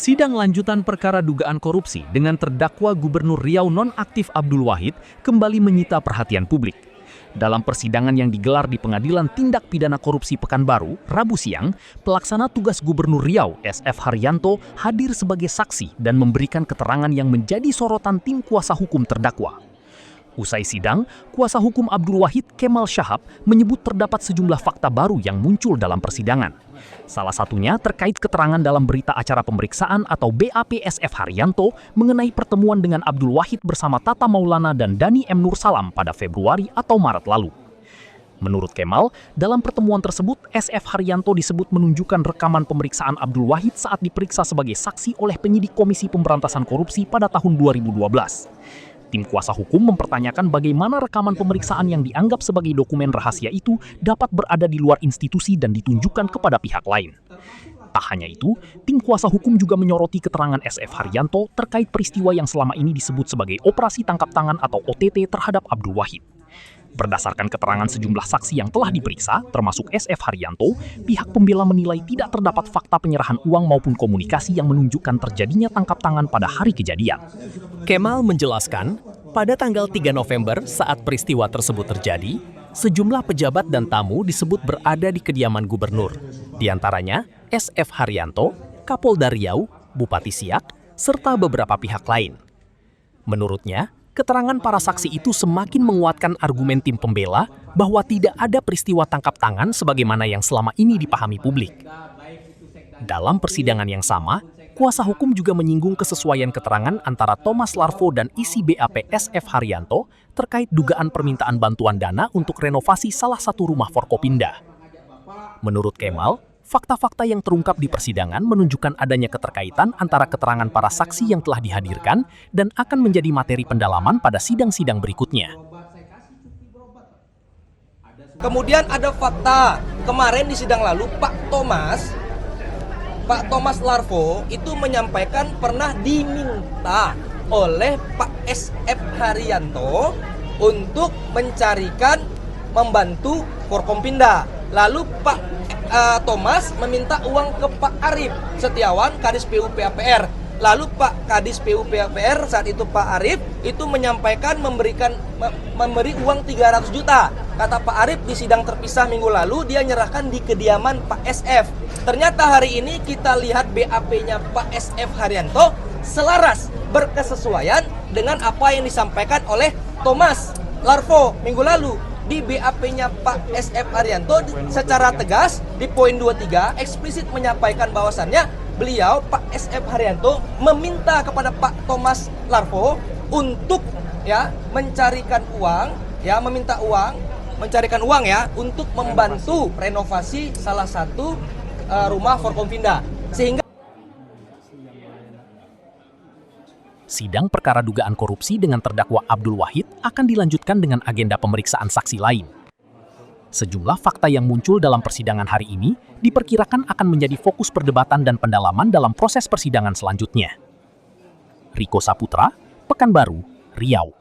Sidang lanjutan perkara dugaan korupsi dengan terdakwa Gubernur Riau nonaktif Abdul Wahid kembali menyita perhatian publik. Dalam persidangan yang digelar di Pengadilan Tindak Pidana Korupsi Pekanbaru, Rabu siang, pelaksana tugas Gubernur Riau, SF Haryanto, hadir sebagai saksi dan memberikan keterangan yang menjadi sorotan tim kuasa hukum terdakwa. Usai sidang, kuasa hukum Abdul Wahid Kemal Shahab menyebut terdapat sejumlah fakta baru yang muncul dalam persidangan. Salah satunya terkait keterangan dalam berita acara pemeriksaan atau BAP SF Haryanto mengenai pertemuan dengan Abdul Wahid bersama Tata Maulana dan Dhani M. Nursalam pada Februari atau Maret lalu. Menurut Kemal, dalam pertemuan tersebut SF Haryanto disebut menunjukkan rekaman pemeriksaan Abdul Wahid saat diperiksa sebagai saksi oleh penyidik Komisi Pemberantasan Korupsi pada tahun 2012. Tim kuasa hukum mempertanyakan bagaimana rekaman pemeriksaan yang dianggap sebagai dokumen rahasia itu dapat berada di luar institusi dan ditunjukkan kepada pihak lain. Tak hanya itu, tim kuasa hukum juga menyoroti keterangan SF Haryanto terkait peristiwa yang selama ini disebut sebagai operasi tangkap tangan atau OTT terhadap Abdul Wahid. Berdasarkan keterangan sejumlah saksi yang telah diperiksa, termasuk SF Haryanto, pihak pembela menilai tidak terdapat fakta penyerahan uang maupun komunikasi yang menunjukkan terjadinya tangkap tangan pada hari kejadian. Kemal menjelaskan, pada tanggal 3 November saat peristiwa tersebut terjadi, sejumlah pejabat dan tamu disebut berada di kediaman gubernur. Di antaranya SF Haryanto, Kapolda Riau, Bupati Siak, serta beberapa pihak lain. Menurutnya, keterangan para saksi itu semakin menguatkan argumen tim pembela bahwa tidak ada peristiwa tangkap tangan sebagaimana yang selama ini dipahami publik. Dalam persidangan yang sama, kuasa hukum juga menyinggung kesesuaian keterangan antara Thomas Larvo dan isi BAP SF Haryanto terkait dugaan permintaan bantuan dana untuk renovasi salah satu rumah Forkopimda. Menurut Kemal, fakta-fakta yang terungkap di persidangan menunjukkan adanya keterkaitan antara keterangan para saksi yang telah dihadirkan dan akan menjadi materi pendalaman pada sidang-sidang berikutnya. Kemudian ada fakta, kemarin di sidang lalu Pak Thomas Larvo itu menyampaikan pernah diminta oleh Pak SF Haryanto untuk mencarikan membantu Forkopimda. Lalu Pak Thomas meminta uang ke Pak Arif Setiawan, Kadis PU PAPR. Lalu Pak Kadis PU PAPR saat itu Pak Arif itu menyampaikan memberi uang 300 juta. Kata Pak Arif di sidang terpisah minggu lalu dia nyerahkan di kediaman Pak SF. Ternyata hari ini kita lihat BAP-nya Pak SF Haryanto selaras berkesesuaian dengan apa yang disampaikan oleh Thomas Larvo minggu lalu. Di BAP-nya Pak SF Haryanto secara tegas di poin 23 eksplisit menyampaikan bahwasannya beliau Pak SF Haryanto meminta kepada Pak Thomas Larvo untuk mencarikan uang untuk membantu renovasi salah satu rumah Forkopimda. Sehingga sidang perkara dugaan korupsi dengan terdakwa Abdul Wahid akan dilanjutkan dengan agenda pemeriksaan saksi lain. Sejumlah fakta yang muncul dalam persidangan hari ini diperkirakan akan menjadi fokus perdebatan dan pendalaman dalam proses persidangan selanjutnya. Riko Saputra, Pekanbaru, Riau.